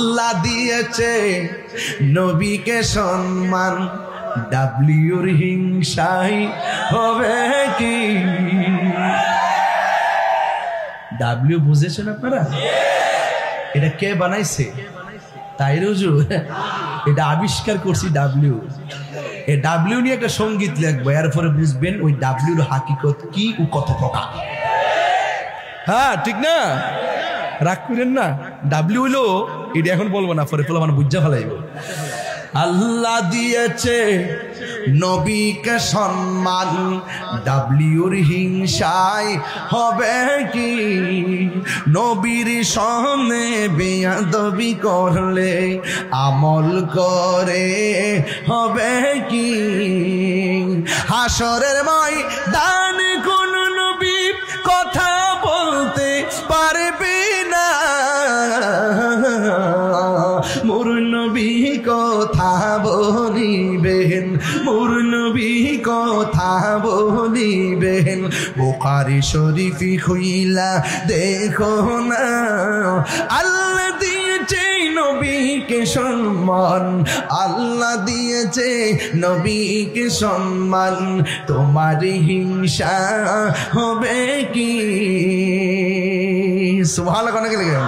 আল্লাহ দিয়েছে নবীকে সম্মান, ডাব্লিউর হিংসাই হবে কি? ডাব্লিউ বুঝেছেন আপনারা? এটা কে বানাইছে? তাই হুজুর, এটা আবিষ্কার করছি ডাব্লিউ। এই ডাব্লিউ নিয়ে একটা সঙ্গীত লিখবো, এরপরে বুঝবেন ওই ডাব্লিউর হাকিকত কি ও কত প্রকার। হ্যাঁ ঠিক না? রাগ করেন না, ডাব্লিউ হইলো এটা এখন বলবো না, পরে ফলে মানে বুঝা ফেলাইব। আল্লাহ দিয়েছে নবীকে সম্মান, ডাব্লিউর হিংসায় হবে কি? নবীর সামনে বেয়াদবি করলে আমল করে হবে কি? হাসরের ময়দান কোন নবী কথা বলতে পারবে না, মোর নবী কথা বলিবেন, মোর নবী কথা বলিবেন। বুখারী শরীফি খুইলা দেখো না, আল্লাহ দিয়েছে নবীকে সম্মান, আল্লাহ দিয়েছে নবীকে সম্মান, তোমার হিংসা হবে কি? সুবহানাল্লাহ।